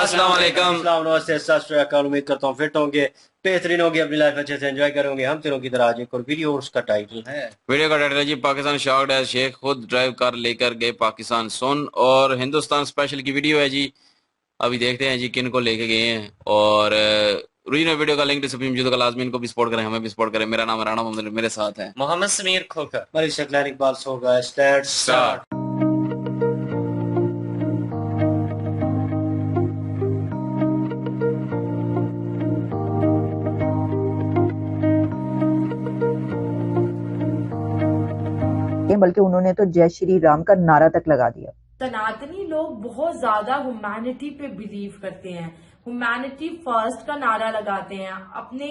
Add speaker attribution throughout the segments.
Speaker 1: अस्सलाम वालेकुम।
Speaker 2: अस्सलाम नमस्ते सत श्री अकाल। उम्मीद करता हूँ फिट होंगे, बेहतरीन होंगे, अपनी लाइफ अच्छे से एंजॉय करोगे। हम तीनों की तरह आज एक और वीडियो, और उसका टाइटल है
Speaker 1: वीडियो का टाइटल है जी पाकिस्तान शॉक्ड है, शेख खुद ड्राइव कार लेकर गए पाकिस्तान सुन, और हिंदुस्तान स्पेशल की वीडियो है जी। अभी देखते हैं जी किन को लेके गए हैं। और ओरिजिनल वीडियो का लिंक डिस्क्रिप्शन में तो लाजमी इनको भी सपोर्ट करें, हमें भी सपोर्ट करें। मेरा नाम है राणा मोहम्मद, मेरे साथ है
Speaker 3: मोहम्मद समीर खोकर।
Speaker 2: मलिक शकलान इकबाल सोगा। स्टार्ट।
Speaker 4: बल्कि उन्होंने तो जय श्री राम का नारा तक लगा दिया।
Speaker 5: सनातनी लोग बहुत ज्यादा ह्यूमैनिटी पे बिलीव करते हैं, ह्यूमैनिटी फर्स्ट का नारा लगाते हैं, अपने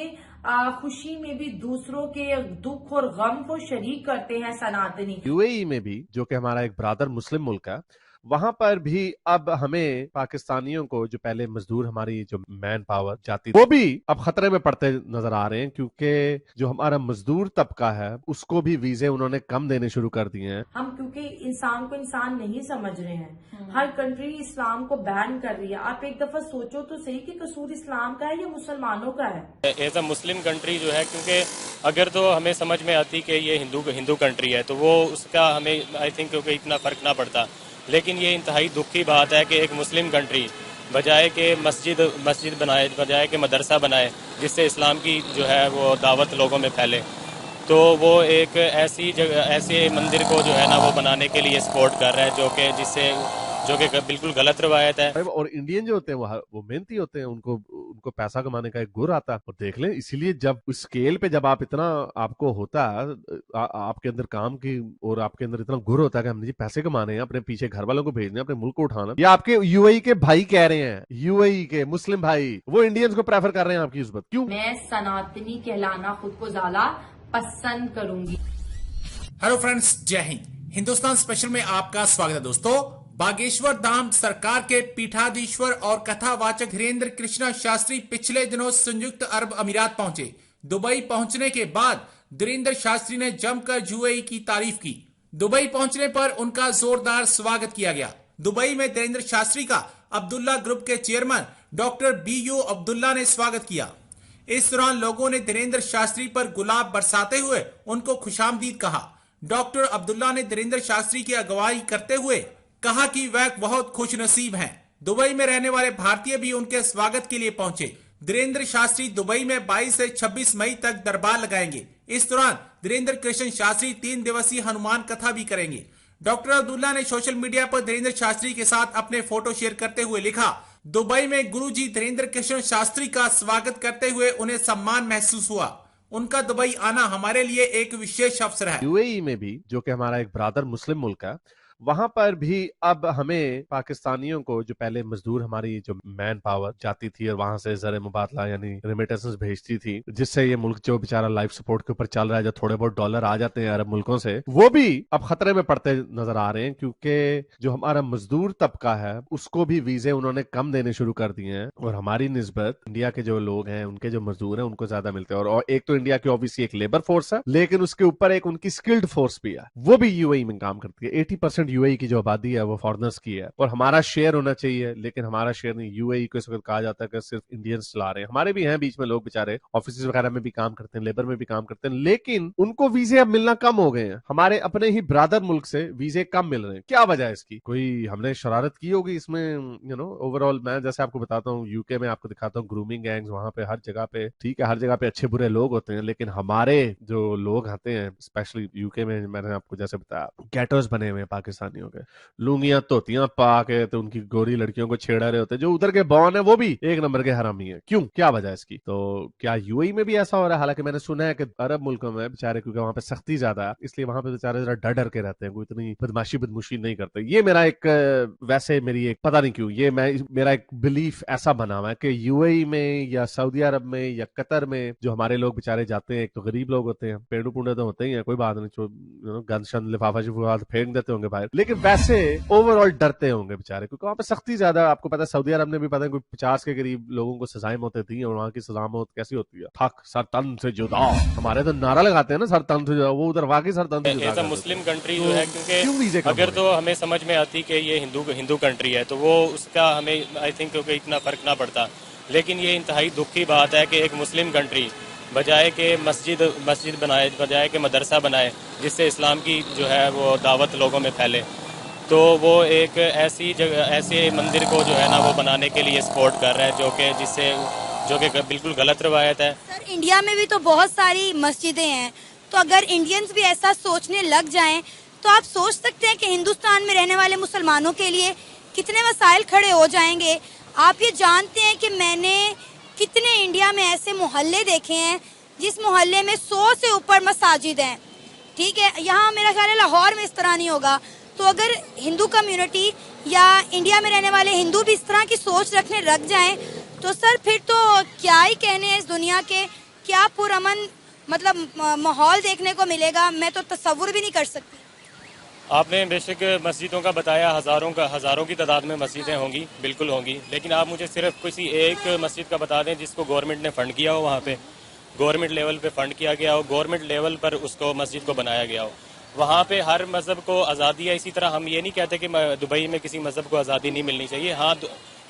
Speaker 5: खुशी में भी दूसरों के दुख और गम को शरीक करते हैं सनातनी।
Speaker 6: यूएई में भी, जो कि हमारा एक ब्रादर मुस्लिम मुल्क है, वहां पर भी अब हमें पाकिस्तानियों को, जो पहले मजदूर हमारी जो मैन पावर जाती, वो भी अब खतरे में पड़ते नजर आ रहे हैं, क्योंकि जो हमारा मजदूर तबका है उसको भी वीजे उन्होंने कम देने शुरू कर दिए हैं।
Speaker 5: हम क्योंकि इंसान को इंसान नहीं समझ रहे हैं, हर कंट्री इस्लाम को बैन कर रही है। आप एक दफा सोचो तो सही कि कसूर इस्लाम का है या मुसलमानों का है।
Speaker 7: एज अ मुस्लिम कंट्री जो है, क्योंकि अगर तो हमें समझ में आती कि ये हिंदू कंट्री है तो वो उसका हमें आई थिंक क्योंकि इतना फर्क ना पड़ता, लेकिन ये इंतहाई दुख की बात है कि एक मुस्लिम कंट्री बजाय के मस्जिद बनाए, बजाय के मदरसा बनाए जिससे इस्लाम की जो है वो दावत लोगों में फैले, तो वो एक ऐसी जगह, ऐसे मंदिर को जो है ना वो बनाने के लिए सपोर्ट कर रहा है, जो कि बिल्कुल गलत रवायत है।
Speaker 6: और इंडियन जो होते हैं वो मेहनती होते हैं, उनको पैसा कमाने का एक गुर आता है। और देख लें, इसीलिए जब उस स्केल पे जब आप इतना आपको होता है, आपके अंदर काम की और आपके अंदर इतना गुर होता है कि हमने जी पैसे कमाने हैं, अपने पीछे घर वालों को भेजने, अपने मुल्क को उठाना। ये आपके यूएई के भाई कह रहे हैं, यूएई के मुस्लिम भाई, वो इंडियंस को प्रेफर कर रहे हैं आपकी उस बात। क्यों?
Speaker 5: मैं सनातनी कहलाना खुद को ज्यादा पसंद करूंगी।
Speaker 8: हेलो फ्रेंड्स, जय हिंद। हिंदुस्तान स्पेशल में आपका स्वागत है दोस्तों। बागेश्वर धाम सरकार के पीठाधीश्वर और कथावाचक धीरेन्द्र कृष्णा शास्त्री पिछले दिनों संयुक्त अरब अमीरात पहुंचे। दुबई पहुंचने के बाद धीरेन्द्र शास्त्री ने जमकर यूएई की तारीफ की। दुबई पहुंचने पर उनका जोरदार स्वागत किया गया। दुबई में धीरेन्द्र शास्त्री का अब्दुल्ला ग्रुप के चेयरमैन डॉक्टर BU अब्दुल्ला ने स्वागत किया। इस दौरान लोगों ने धीरेन्द्र शास्त्री पर गुलाब बरसाते हुए उनको खुशामदीद कहा। डॉक्टर अब्दुल्ला ने धीरेन्द्र शास्त्री की अगुवाई करते हुए कहा कि वह बहुत खुश नसीब हैं। दुबई में रहने वाले भारतीय भी उनके स्वागत के लिए पहुंचे। धीरेन्द्र शास्त्री दुबई में 22 से 26 मई तक दरबार लगाएंगे। इस दौरान धीरेन्द्र कृष्ण शास्त्री 3 दिवसीय हनुमान कथा भी करेंगे। डॉक्टर अब्दुल्ला ने सोशल मीडिया पर धीरेन्द्र शास्त्री के साथ अपने फोटो शेयर करते हुए लिखा, दुबई में गुरुजी धीरेन्द्र कृष्ण शास्त्री का स्वागत करते हुए उन्हें सम्मान महसूस हुआ। उनका दुबई आना हमारे लिए एक विशेष अवसर है।
Speaker 6: यूएई में भी, जो कि हमारा एक ब्रादर मुस्लिम मुल्क है, वहां पर भी अब हमें पाकिस्तानियों को, जो पहले मजदूर हमारी जो मैन पावर जाती थी और वहां से ज़र मुबादला यानी रेमिटेंसेस भेजती थी, जिससे ये मुल्क जो बेचारा लाइफ सपोर्ट के ऊपर चल रहा है, जो थोड़े बहुत डॉलर आ जाते हैं अरब मुल्कों से, वो भी अब खतरे में पड़ते नजर आ रहे हैं, क्योंकि जो हमारा मजदूर तबका है उसको भी वीजे उन्होंने कम देने शुरू कर दिए हैं। और हमारी निस्बत इंडिया के जो लोग हैं, उनके जो मजदूर हैं, उनको ज्यादा मिलते हैं। और एक तो इंडिया की ऑब्वियसली एक लेबर फोर्स है, लेकिन उसके ऊपर एक उनकी स्किल्ड फोर्स भी है, वो भी यूएई में काम करती है। 80% यूएई की जो आबादी है वो फॉरेनर्स की है, और हमारा शेयर होना चाहिए, लेकिन हमारा शेयर नहीं। यूएई को इस वक्त कहा जाता है कि सिर्फ इंडियंस चला रहे हैं। हमारे भी हैं बीच में लोग बेचारे ऑफिस वगैरह में भी काम करते हैं, लेबर में भी काम करते हैं, लेकिन उनको वीजे अब मिलना कम हो गए हैं। हमारे अपने ही ब्रादर मुल्क से वीजे कम मिल रहे हैं। क्या वजह है इसकी? कोई हमने शरारत की होगी इसमें? ओवरऑल मैं जैसे आपको बताता हूँ, यूके में आपको दिखाता हूँ ग्रूमिंग गैंग्स वहां पे हर जगह पे, ठीक है, हर जगह पे अच्छे बुरे लोग होते हैं, लेकिन हमारे जो लोग आते हैं स्पेशली यूके में, मैंने आपको जैसे बताया, गेटोस बने हुए पाकिस्तानियों के, लुंगियां धोतियां पा के तो उनकी गोरी लड़कियों को छेड़ा रहे होते हैं। जो उधर के बॉन है वो भी एक नंबर के हरामी है। क्यों? क्या वजह है इसकी? तो क्या यूएई में भी ऐसा हो रहा है? हालांकि मैंने सुना है कि अरब मुल्कों में बेचारे, क्योंकि वहां पे सख्ती ज्यादा है, इसलिए वहां पे बेचारे जरा डर डर के रहते हैं, कोई इतनी बदमाशी नहीं करते। ये मेरा एक, वैसे मेरी एक, पता नहीं क्यों, ये मेरा एक बिलीफ ऐसा बना हुआ है कि यूएई में या सऊदी अरब में या कतर में जो हमारे लोग बेचारे जाते हैं, एक तो गरीब लोग होते हैं, पेड़ू पुंडे तो होते ही हैं, कोई बात नहीं, गंद शंद लिफाफा शिफाफा फेंक देते होंगे भाई, शायद, लेकिन वैसे ओवरऑल डरते होंगे बेचारे, क्योंकि वहाँ पे सख्ती ज्यादा, आपको पता है सऊदी अरब में भी पता है कोई 50 के करीब लोगों को सजाएं मौतें दी, और वहाँ की सजा मौत कैसी होती है, थक सर तन से जुदा। हमारे तो नारा लगाते हैं ना सर तन से जुदा, वो उधर वाकई सर तन से जुदा।
Speaker 7: एज अ मुस्लिम कंट्री जो है, क्योंकि अगर तो हमें समझ में आती कि ये हिंदू कंट्री है तो वो उसका हमें आई थिंक क्योंकि इतना फर्क ना पड़ता, लेकिन ये इंतहाई दुख की बात है कि एक मुस्लिम कंट्री बजाय के मस्जिद बनाए, बजाय के मदरसा बनाए जिससे इस्लाम की जो है वो दावत लोगों में फैले, तो वो एक ऐसी जगह, ऐसे मंदिर को जो है ना वो बनाने के लिए सपोर्ट कर रहा है, जो कि बिल्कुल गलत रवायत है।
Speaker 3: सर इंडिया में भी तो बहुत सारी मस्जिदें हैं, तो अगर इंडियंस भी ऐसा सोचने लग जाएं तो आप सोच सकते हैं कि हिंदुस्तान में रहने वाले मुसलमानों के लिए कितने मसाइल खड़े हो जाएंगे। आप ये जानते हैं कि मैंने कितने इंडिया में ऐसे मोहल्ले देखे हैं जिस मोहल्ले में 100 से ऊपर मसाजिद हैं, ठीक है। यहाँ मेरा ख्याल है लाहौर में इस तरह नहीं होगा। तो अगर हिंदू कम्युनिटी या इंडिया में रहने वाले हिंदू भी इस तरह की सोच रखने लग जाएं तो सर फिर तो क्या ही कहने हैं इस दुनिया के, क्या पुरअमन मतलब माहौल देखने को मिलेगा, मैं तो तसव्वुर भी नहीं कर सकती।
Speaker 7: आपने बेशक मस्जिदों का बताया, हज़ारों की तादाद में मस्जिदें होंगी, बिल्कुल होंगी, लेकिन आप मुझे सिर्फ किसी एक मस्जिद का बता दें जिसको गवर्नमेंट ने फ़ंड किया हो, वहाँ पे गवर्नमेंट लेवल पे फ़ंड किया गया हो, गवर्नमेंट लेवल पर उसको मस्जिद को बनाया गया हो, वहाँ पे हर मज़हब को आज़ादी है। इसी तरह हम ये नहीं कहते कि दुबई में किसी मज़हब को आज़ादी नहीं मिलनी चाहिए। हाँ,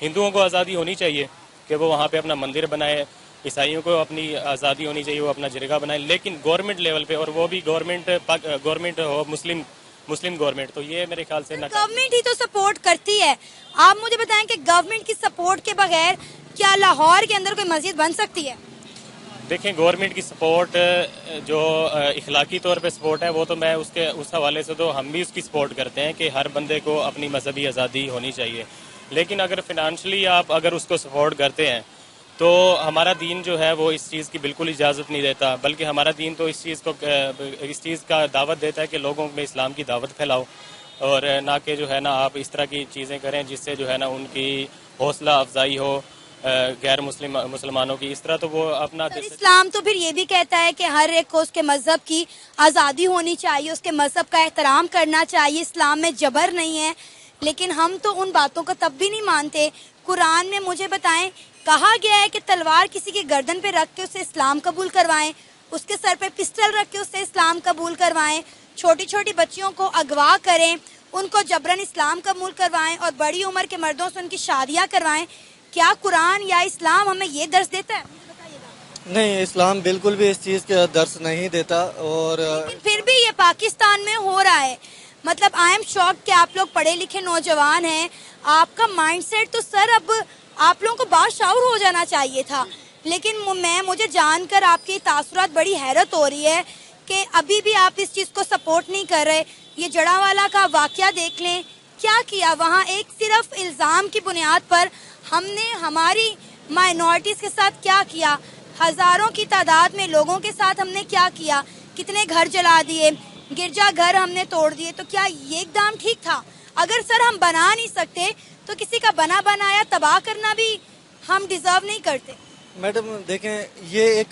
Speaker 7: हिंदुओं को आज़ादी होनी चाहिए कि वो वहाँ पे अपना मंदिर बनाए, ईसाइयों को अपनी आज़ादी होनी चाहिए, वो अपना जरगा बनाए, लेकिन गवर्नमेंट लेवल पे, और वो भी गवर्नमेंट हो मुस्लिम गवर्नमेंट, तो ये मेरे ख्याल से
Speaker 3: गवर्नमेंट ही तो सपोर्ट करती है। आप मुझे बताएं कि गवर्नमेंट की सपोर्ट के बगैर क्या लाहौर के अंदर कोई मस्जिद बन सकती है?
Speaker 7: देखें, गवर्नमेंट की सपोर्ट जो इखलाकी तौर पे सपोर्ट है, वो तो मैं उस हवाले से तो हम भी उसकी सपोर्ट करते हैं कि हर बंदे को अपनी मजहबी आज़ादी होनी चाहिए, लेकिन अगर फिनंशियली आप अगर उसको सपोर्ट करते हैं तो हमारा दीन जो है वो इस चीज़ की बिल्कुल इजाज़त नहीं देता, बल्कि हमारा दीन तो इस चीज़ का दावत देता है कि लोगों में इस्लाम की दावत फैलाओ, और ना कि जो है ना आप इस तरह की चीज़ें करें जिससे जो है ना उनकी हौसला अफजाई हो गैर मुसलमानों की। इस तरह तो वो अपना
Speaker 3: इस्लाम तो फिर ये भी कहता है कि हर एक को उसके मजहब की आज़ादी होनी चाहिए, उसके मजहब का एहतराम करना चाहिए, इस्लाम में जबर नहीं है, लेकिन हम तो उन बातों को तब भी नहीं मानते। कुरान में मुझे बताएं, कहा गया है कि तलवार किसी की गर्दन पे रख के उसे इस्लाम कबूल करवाएं, उसके सर पे पिस्टल रख के उससे इस्लाम कबूल करवाएं, छोटी छोटी बच्चियों को अगवा करें, उनको जबरन इस्लाम कबूल करवाएं, और बड़ी उम्र के मर्दों से उनकी शादियां करवाएं। क्या कुरान या इस्लाम हमें ये दर्श देता है?
Speaker 9: नहीं, इस्लाम बिल्कुल भी इस चीज़ का दर्श नहीं देता। और
Speaker 3: फिर भी ये पाकिस्तान में हो रहा है। मतलब आई एम शॉक्ड कि आप लोग पढ़े लिखे नौजवान हैं, आपका माइंडसेट तो सर अब आप लोगों को बाशाऊर हो जाना चाहिए था, लेकिन मुझे जानकर आपके तासुरात बड़ी हैरत हो रही है कि अभी भी आप इस चीज़ को सपोर्ट नहीं कर रहे। ये जड़ावाला का वाकया देख लें, क्या किया वहाँ, एक सिर्फ इल्ज़ाम की बुनियाद पर हमने हमारी माइनॉरिटीज़ के साथ क्या किया, हज़ारों की तादाद में लोगों के साथ हमने क्या किया, कितने घर जला दिए, गिरजा घर हमने तोड़ दिए। तो क्या ये एकदम ठीक था? अगर सर हम बना नहीं सकते तो किसी का बना बनाया तबाह करना भी हम डिजर्व नहीं करते।
Speaker 9: मैडम देखें, ये एक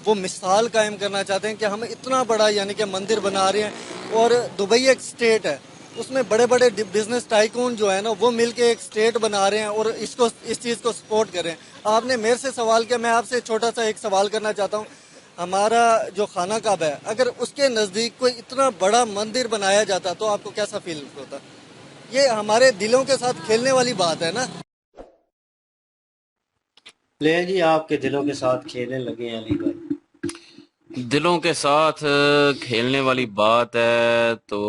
Speaker 9: वो मिसाल कायम करना चाहते हैं कि हम इतना बड़ा यानी कि मंदिर बना रहे हैं, और दुबई एक स्टेट है, उसमें बड़े बड़े बिजनेस टाइकून जो है ना वो मिलके एक स्टेट बना रहे हैं और इस चीज़ को सपोर्ट कर रहे हैं। आपने मेरे से सवाल किया, मैं आपसे छोटा सा एक सवाल करना चाहता हूँ। हमारा जो खाना काबा है, अगर उसके नज़दीक कोई इतना बड़ा मंदिर बनाया जाता तो आपको कैसा फील होता? ये हमारे दिलों के साथ खेलने वाली बात है ना।
Speaker 2: ले जी, आपके दिलों के साथ खेलने लगे हैं अली भाई।
Speaker 1: दिलों के साथ खेलने वाली बात है तो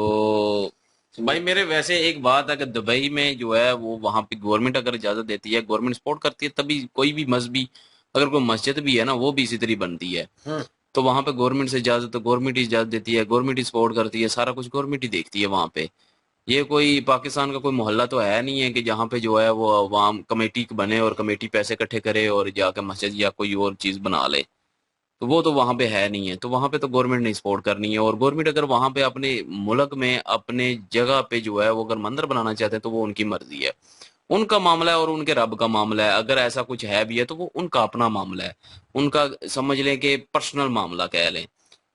Speaker 1: भाई मेरे वैसे एक बात है कि दुबई में जो है वो वहाँ पे गवर्नमेंट अगर इजाजत देती है, गवर्नमेंट सपोर्ट करती है, तभी कोई भी मजहबी अगर कोई मस्जिद भी है ना वो भी इसी तरह बनती है। तो वहाँ पे गवर्नमेंट से इजाजत, तो गवर्नमेंट ही इजाजत देती है, गवर्नमेंट ही सपोर्ट करती है, सारा कुछ गवर्नमेंट ही देखती है वहाँ पे। ये कोई पाकिस्तान का कोई मोहल्ला तो है नहीं है कि जहाँ पे जो है वो अवाम कमेटी बने और कमेटी पैसे इकट्ठे करे और जाकर मस्जिद या कोई और चीज बना ले, तो वो तो वहाँ पे है नहीं है। तो वहाँ पे तो गवर्नमेंट ने सपोर्ट करनी है, और गवर्नमेंट अगर वहाँ पे अपने मुल्क में अपने जगह पे जो है वो अगर मंदिर बनाना चाहते हैं तो वो उनकी मर्जी है, उनका मामला है और उनके रब का मामला है। अगर ऐसा कुछ है भी है तो वो उनका अपना मामला है, उनका समझ लें कि पर्सनल मामला कह लें,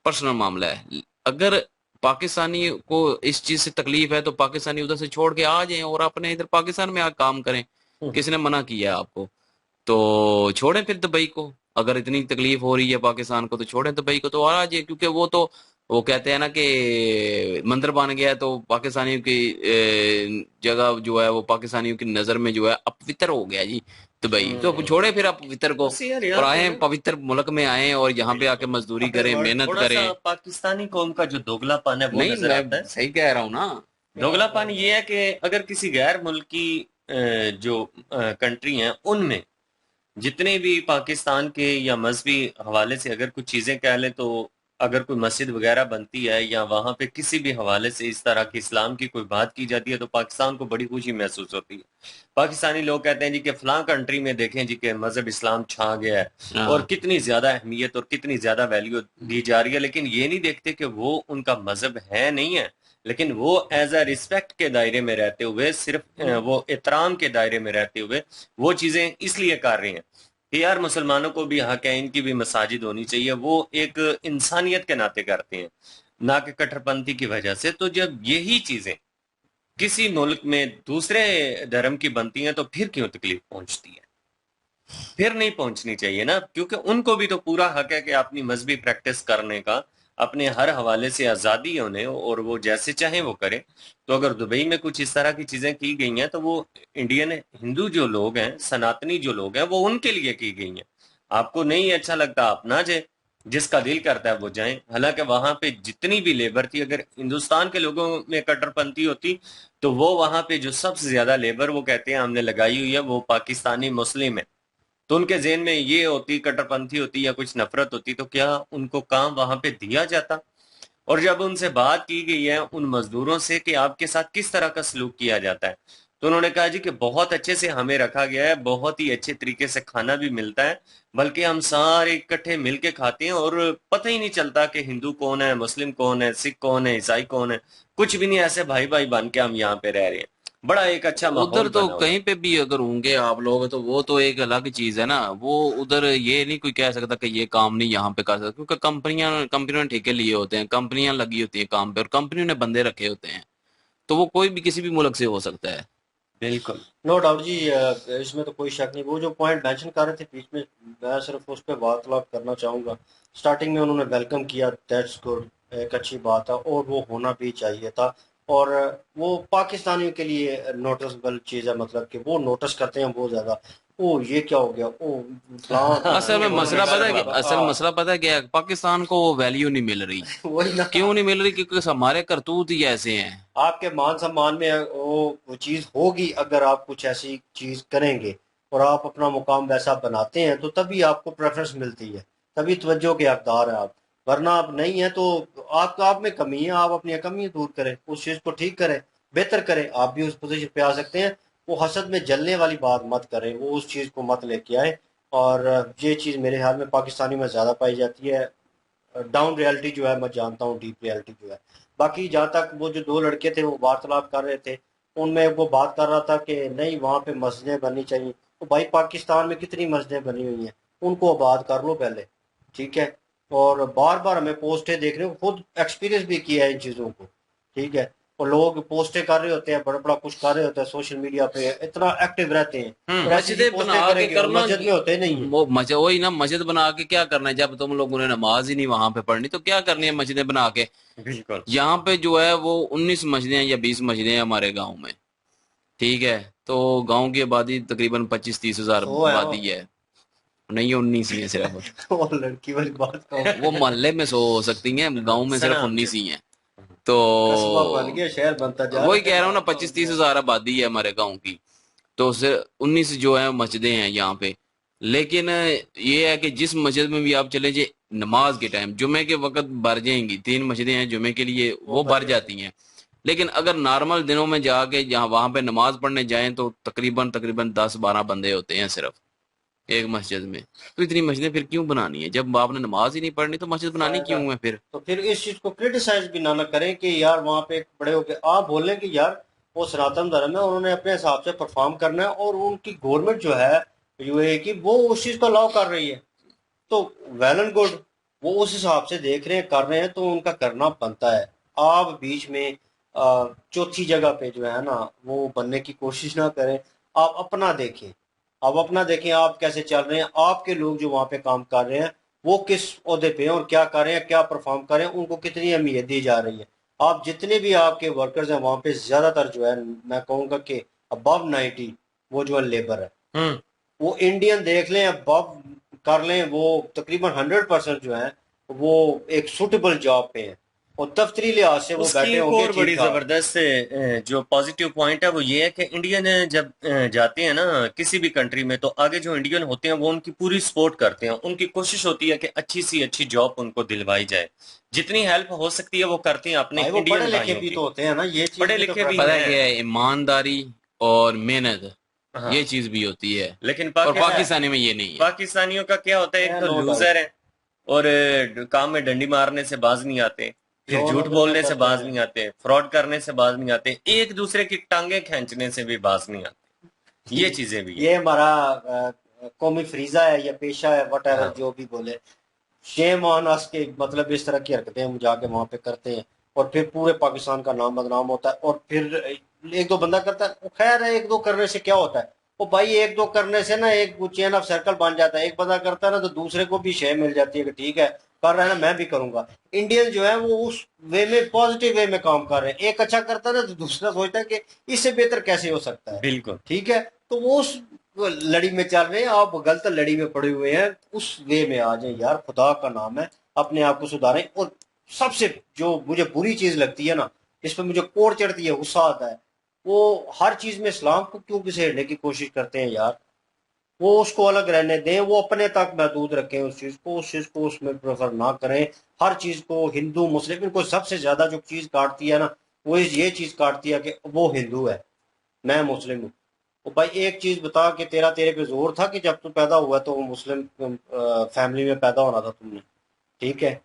Speaker 1: पर्सनल मामला है। अगर پاکستانی کو اس چیز سے تکلیف ہے تو پاکستانی ادھر سے چھوڑ کے آ جائیں اور اپنے ادھر پاکستان میں آ کام کریں. کس نے منع کیا ہے آپ کو؟ تو چھوڑیں پھر دبئی کو. اگر اتنی تکلیف ہو رہی ہے پاکستان کو تو چھوڑیں دبئی کو تو آ جائے. کیونکہ وہ کہتے ہیں نا کہ مندر بن گیا ہے تو پاکستانیوں کی جگہ جو ہے وہ پاکستانیوں کی نظر میں جو ہے اپوتر ہو گیا جی دبئی. تو چھوڑے پھر اپوتر کو اور آئیں پوتر ملک میں آئیں اور یہاں پہ آ کے مزدوری کریں, محنت کریں.
Speaker 2: پاکستانی قوم کا جو دوگلا پن ہے وہ
Speaker 1: نہیں,
Speaker 2: نظر آتا ہے.
Speaker 1: میں صحیح کہہ رہا ہوں نا.
Speaker 2: دوگلا پن یہ ہے کہ اگر کسی غیر ملکی جو کنٹری ہیں ان میں جتنے بھی پاکستان کے یا مذہبی حوالے سے اگر کچھ چیزیں کہہ لیں تو اگر کوئی مسجد وغیرہ بنتی ہے یا وہاں پہ کسی بھی حوالے سے اس طرح کی اسلام کی کوئی بات کی جاتی ہے تو پاکستان کو بڑی خوشی محسوس ہوتی ہے. پاکستانی لوگ کہتے ہیں جی کہ فلاں کنٹری میں دیکھیں جی کہ مذہب اسلام چھا گیا ہے اور کتنی زیادہ اہمیت اور کتنی زیادہ ویلیو دی جا رہی ہے, لیکن یہ نہیں دیکھتے کہ وہ ان کا مذہب ہے نہیں ہے, لیکن وہ ایز اے ریسپیکٹ کے دائرے میں رہتے ہوئے, صرف وہ احترام کے دائرے میں رہتے ہوئے وہ چیزیں اس لیے کر رہے ہیں کہ یار مسلمانوں کو بھی حق ہے, ان کی بھی مساجد ہونی چاہیے. وہ ایک انسانیت کے ناطے کرتے ہیں, نہ کہ کٹر پنتھی کی وجہ سے. تو جب یہی چیزیں کسی ملک میں دوسرے دھرم کی بنتی ہیں تو پھر کیوں تکلیف پہنچتی ہے؟ پھر نہیں پہنچنی چاہیے نا, کیونکہ ان کو بھی تو پورا حق ہے کہ اپنی مذہبی پریکٹس کرنے کا, اپنے ہر حوالے سے آزادی ہونے اور وہ جیسے چاہیں وہ کریں. تو اگر دبئی میں کچھ اس طرح کی چیزیں کی گئی ہیں تو وہ انڈین ہندو جو لوگ ہیں, سناتنی جو لوگ ہیں, وہ ان کے لیے کی گئی ہیں. آپ کو نہیں اچھا لگتا آپ نہ جائیں, جس کا دل کرتا ہے وہ جائیں. حالانکہ وہاں پہ جتنی بھی لیبر تھی, اگر ہندوستان کے لوگوں میں کٹر پنتھی ہوتی تو وہ وہاں پہ جو سب سے زیادہ لیبر وہ کہتے ہیں ہم نے لگائی ہوئی ہے وہ پاکستانی مسلم ہے, تو ان کے ذہن میں یہ ہوتی, کٹر پنتھی ہوتی یا کچھ نفرت ہوتی, تو کیا ان کو کام وہاں پہ دیا جاتا؟ اور جب ان سے بات کی گئی ہے ان مزدوروں سے کہ آپ کے ساتھ کس طرح کا سلوک کیا جاتا ہے, تو انہوں نے کہا جی کہ بہت اچھے سے ہمیں رکھا گیا ہے, بہت ہی اچھے طریقے سے کھانا بھی ملتا ہے, بلکہ ہم سارے اکٹھے مل کے کھاتے ہیں اور پتہ ہی نہیں چلتا کہ ہندو کون ہے, مسلم کون ہے, سکھ کون ہے, عیسائی کون ہے, کچھ بھی نہیں. ایسے بھائی بھائی بن کے ہم یہاں پہ رہ رہے ہیں. بڑا ایک اچھا ماحول
Speaker 1: ادھر تو
Speaker 2: بنا ہوا ہے.
Speaker 1: کہیں پہ بھی اگر ہوں گے آپ لوگ تو وہ تو ایک الگ چیز ہے نا. وہ ادھر یہ نہیں کوئی کہہ سکتا کہ یہ کام نہیں یہاں پہ کر سکتا, کیونکہ کمپنیوں نے ٹھیکے لیے ہوتے ہیں, کمپنیاں لگی ہوتی ہیں کام پہ اور کمپنیوں نے بندے رکھے ہوتے ہیں, تو وہ کوئی بھی کسی بھی ملک سے ہو سکتا ہے.
Speaker 2: بالکل نو ڈاؤٹ جی, اس میں تو کوئی شک نہیں. وہ جو پوائنٹ مینشن کر رہے تھے بیچ میں, میں صرف اس پہ بات کرنا چاہوں گا. سٹارٹنگ میں انہوں نے ویلکم کیا, دیٹس گڈ, ایک اچھی بات ہے اور وہ ہونا بھی چاہیے تھا. اور وہ پاکستانیوں کے لیے نوٹسبل چیز ہے, مطلب کہ وہ نوٹس کرتے ہیں بہت زیادہ, او یہ کیا ہو گیا, او
Speaker 1: اصل میں مسئلہ پتہ ہے کیا ہے, پاکستان کو وہ ویلیو نہیں مل رہی. کیوں نہیں مل رہی؟ کیونکہ ہمارے کرتوت ہی ایسے ہیں.
Speaker 2: آپ کے مان سمان میں وہ چیز ہوگی اگر آپ کچھ ایسی چیز کریں گے اور آپ اپنا مقام ویسا بناتے ہیں تو تبھی آپ کو پریفرنس ملتی ہے, تبھی توجہ کے حقدار ہیں آپ. ورنہ آپ نہیں ہیں تو آپ میں کمی ہے, آپ اپنی کمی دور کریں, اس چیز کو ٹھیک کریں, بہتر کریں, آپ بھی اس پوزیشن پہ آ سکتے ہیں. وہ حسد میں جلنے والی بات مت کریں, وہ اس چیز کو مت لے کے آئیں. اور یہ چیز میرے خیال میں پاکستانی میں زیادہ پائی جاتی ہے. ڈاؤن ریالٹی جو ہے میں جانتا ہوں, ڈیپ ریالٹی جو ہے. باقی جہاں تک وہ جو دو لڑکے تھے وہ وارتالاب کر رہے تھے, ان میں وہ بات کر رہا تھا کہ نہیں وہاں پہ مسجدیں بننی چاہیے. تو بھائی پاکستان میں کتنی مسجدیں بنی ہوئی ہیں, ان کو آباد کر لو پہلے, ٹھیک ہے. اور بار بار ہمیں پوسٹیں دیکھ رہے ہو, خود ایکسپیرینس بھی کیا ہے ان چیزوں کو, ٹھیک ہے. اور لوگ پوسٹیں کر رہے ہوتے ہیں, بڑا بڑا کچھ کر رہے ہوتے ہیں, سوشل میڈیا پہ اتنا ایکٹیو رہتے ہیں,
Speaker 1: مسجدیں بنا کے کرنا,
Speaker 2: مسجد میں ہوتے نہیں.
Speaker 1: وہی نا, مسجد بنا کے کیا کرنا ہے جب تم لوگوں نے نماز ہی نہیں وہاں پہ پڑھنی, تو کیا کرنی ہے مسجدیں بنا کے.
Speaker 2: بالکل.
Speaker 1: یہاں پہ جو ہے وہ 19 مسجدیں یا 20 مسجدیں ہمارے گاؤں میں, ٹھیک ہے. تو گاؤں کی آبادی تقریباً 25-30 ہزار آبادی ہے, نہیں 19 ہی ہے صرف.
Speaker 2: لڑکی والی بات
Speaker 1: وہ محلے میں 100 ہو سکتی ہیں, گاؤں میں صرف 19 ہی ہیں. تو
Speaker 2: شہر بنتا جا,
Speaker 1: وہی کہہ رہا ہوں نا, 25-30 ہزار آبادی ہے ہمارے گاؤں کی, تو 19 جو ہے مسجدیں ہیں یہاں پہ. لیکن یہ ہے کہ جس مسجد میں بھی آپ چلے جائیں نماز کے ٹائم, جمعے کے وقت بھر جائیں گی, 3 مسجدیں ہیں جمعے کے لیے, وہ بھر جاتی ہیں. لیکن اگر نارمل دنوں میں جا کے جہاں وہاں پہ نماز پڑھنے جائیں تو تقریباً 10-12 بندے ہوتے ہیں صرف ایک مسجد میں. تو اتنی مسجدیں پھر کیوں بنانی ہے؟ جب آپ نے نماز ہی نہیں پڑھنی تو مسجد بنانی کیوں ہے پھر؟
Speaker 2: تو پھر اس چیز کو کرٹیسائز بھی نہ کریں کہ یار وہاں پہ بڑے ہو کے آپ بولیں کہ یار وہ سناتن دھرم ہے, انہوں نے اپنے حساب سے پرفارم کرنا ہے, اور ان کی گورنمنٹ جو ہے یو اے کی وہ اس چیز کو الاؤ کر رہی ہے, تو ویل اینڈ گڈ, وہ اس حساب سے دیکھ رہے ہیں, کر رہے ہیں, تو ان کا کرنا بنتا ہے.
Speaker 10: آپ بیچ میں چوتھی جگہ پہ جو ہے نا وہ بننے کی کوشش نہ کریں. آپ اپنا دیکھیں, آپ کیسے چل رہے ہیں, آپ کے لوگ جو وہاں پہ کام کر رہے ہیں وہ کس عہدے پہ ہیں اور کیا کر رہے ہیں, کیا پرفارم کر رہے ہیں, ان کو کتنی اہمیت دی جا رہی ہے. آپ جتنے بھی آپ کے ورکرز ہیں وہاں پہ زیادہ تر جو ہے میں کہوں گا کہ ابو 90 وہ جو ہے لیبر ہے. وہ انڈین دیکھ لیں, ابو کر لیں, وہ تقریباً 100% جو ہے وہ ایک سوٹیبل جاب پہ ہیں اور دفتری لحاظ سے وہ
Speaker 2: اس کی
Speaker 10: بیٹھے
Speaker 2: ایک
Speaker 10: ہوں گے.
Speaker 2: اور بڑی زبردست جو پازیٹیو پوائنٹ ہے وہ یہ ہے کہ انڈین جب جاتے ہیں نا کسی بھی کنٹری میں, تو آگے جو انڈین ہوتے ہیں وہ ان کی پوری سپورٹ کرتے ہیں. ان کی کوشش ہوتی ہے کہ اچھی سی اچھی جاب ان کو دلوائی جائے, جتنی ہیلپ ہو سکتی ہے وہ کرتے ہیں اپنے
Speaker 10: وہ پڑھے
Speaker 2: انڈین
Speaker 10: لکھے
Speaker 2: بھائیوں
Speaker 10: بھی
Speaker 2: کی.
Speaker 10: تو ہوتے ہیں نا, یہ چیز
Speaker 2: پڑھے لکھے بھی
Speaker 1: پتہ
Speaker 2: ہیں,
Speaker 1: کہ ایمانداری اور محنت
Speaker 2: ہاں.
Speaker 1: یہ چیز بھی ہوتی ہے,
Speaker 2: لیکن
Speaker 1: اور پاکستانی میں یہ نہیں ہے.
Speaker 2: پاکستانیوں کا کیا ہوتا ہے, ایک تو
Speaker 10: No doubt.
Speaker 2: لوزر ہے اور کام میں ڈنڈی مارنے سے باز نہیں آتے, پھر
Speaker 10: جو
Speaker 2: جھوٹ
Speaker 10: نظر
Speaker 2: بولنے سے
Speaker 10: کرتے
Speaker 2: باز
Speaker 10: ہیں.
Speaker 2: نہیں آتے, فراڈ کرنے سے باز نہیں آتے, ایک دوسرے کی ٹانگیں کھینچنے سے بھی باز نہیں آتے. یہ چیزیں بھی ہیں.
Speaker 10: یہ ہمارا قومی فریضہ ہے یا پیشہ ہے, وٹ ایور
Speaker 2: ہاں.
Speaker 10: جو بھی بولے. شیم آن اس کے مطلب اس طرح کی حرکتیں ہم جا کے وہاں پہ کرتے ہیں اور پھر پورے پاکستان کا نام بدنام ہوتا ہے. اور پھر ایک دو بندہ کرتا ہے, خیر ہے, ایک دو کرنے سے کیا ہوتا ہے, وہ بھائی ایک دو کرنے سے نا ایک چین آف سرکل بن جاتا ہے. ایک بندہ کرتا ہے نا تو دوسرے کو بھی شے مل جاتی ہے کہ ٹھیک ہے کر رہا ہے نا میں بھی کروں گا. انڈین جو ہے وہ اس وے میں پازیٹیو وے میں کام کر رہے ہیں. ایک اچھا کرتا ہے نا تو دوسرا سوچتا ہے کہ اس سے بہتر کیسے ہو سکتا ہے.
Speaker 2: بالکل
Speaker 10: ٹھیک ہے, تو وہ اس لڑی میں چل رہے ہیں, آپ غلط لڑی میں پڑے ہوئے ہیں. اس وے میں آ جائیں یار, خدا کا نام ہے, اپنے آپ کو سدھاریں. اور سب سے جو مجھے بری چیز لگتی ہے نا, جس پہ مجھے کوڑ چڑھتی ہے, غصہ آتا ہے, وہ ہر چیز میں اسلام کو کیوں گھسیڑنے کی کوشش کرتے ہیں یار. وہ اس کو الگ رہنے دیں, وہ اپنے تک محدود رکھیں اس چیز کو اس میں پریفر نہ کریں. ہر چیز کو ہندو مسلم, ان کو سب سے زیادہ جو چیز کاٹتی ہے نا وہ یہ چیز کاٹتی ہے کہ وہ ہندو ہے میں مسلم ہوں. وہ بھائی ایک چیز بتا کہ تیرے پہ زور تھا کہ جب تو پیدا ہوا تو وہ مسلم فیملی میں پیدا ہونا تھا تم نے, ٹھیک ہے,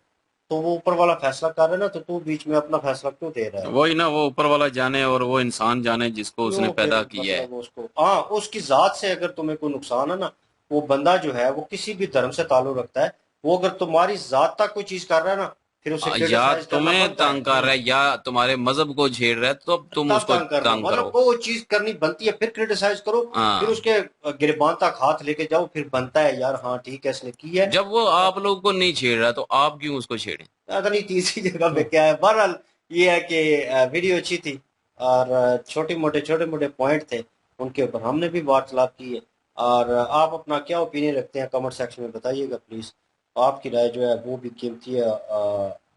Speaker 10: تو وہ اوپر والا فیصلہ کر رہا ہے نا, تو تو بیچ میں اپنا فیصلہ کیوں دے رہا ہے.
Speaker 1: وہی نا, وہ اوپر والا جانے اور وہ انسان جانے جس کو اس نے
Speaker 10: کیوں
Speaker 1: پیدا
Speaker 10: پھر
Speaker 1: کیا ہے.
Speaker 10: مطلب اس کو, ہاں, اس کی ذات سے اگر تمہیں کوئی نقصان ہے نا, وہ بندہ جو ہے وہ کسی بھی دھرم سے تعلق رکھتا ہے, وہ اگر تمہاری ذات تک کوئی چیز کر رہا ہے نا پھر اسے
Speaker 1: یا
Speaker 10: کرٹیسائز کرنا
Speaker 1: تمہیں
Speaker 10: بنتا
Speaker 1: تنگ کر رہا ہے یا تمہارے مذہب کو چھیڑ رہا ہے, تو اب تم اس
Speaker 10: تب
Speaker 1: کو
Speaker 10: تنگ کرنا,
Speaker 1: تنگ کرو.
Speaker 10: مطلب وہ چیز کرنی بنتی ہے, پھر کرٹیسائز کرو,
Speaker 1: ہاں,
Speaker 10: پھر اس کے گریبان تک ہاتھ لے کے جاؤ, پھر بنتا ہے یار ہاں ٹھیک ہے اس نے کی ہے.
Speaker 1: جب وہ آپ لوگ کو نہیں چھیڑ رہا تو آپ کیوں اس کو چھیڑیں.
Speaker 10: پتہ نہیں تیسری جگہ پہ کیا ہے. بہرحال یہ ہے کہ ویڈیو اچھی تھی اور چھوٹے موٹے پوائنٹ تھے, ان کے اوپر ہم نے بھی وارتلاب کی ہے. اور آپ اپنا کیا اوپینین رکھتے ہیں کمنٹ سیکشن میں بتائیے گا پلیز. آپ کی رائے جو ہے وہ بھی قیمتی ہے.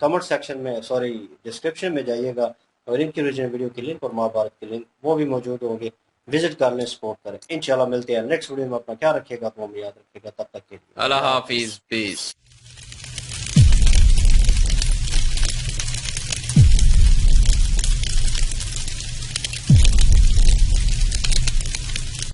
Speaker 10: کمنٹ سیکشن میں ڈسکرپشن میں جائیے گا, اور ان کی اوریجنل ویڈیو کی لنک اور ماں بھارت کی لنک وہ بھی موجود ہوں گے, وزٹ کر لیں, سپورٹ کریں. انشاءاللہ ملتے ہیں نیکسٹ ویڈیو میں. اپنا خیال رکھیے گا, تو ہمیں یاد رکھیے گا. تب تک کے لیے
Speaker 1: اللہ حافظ, پیس.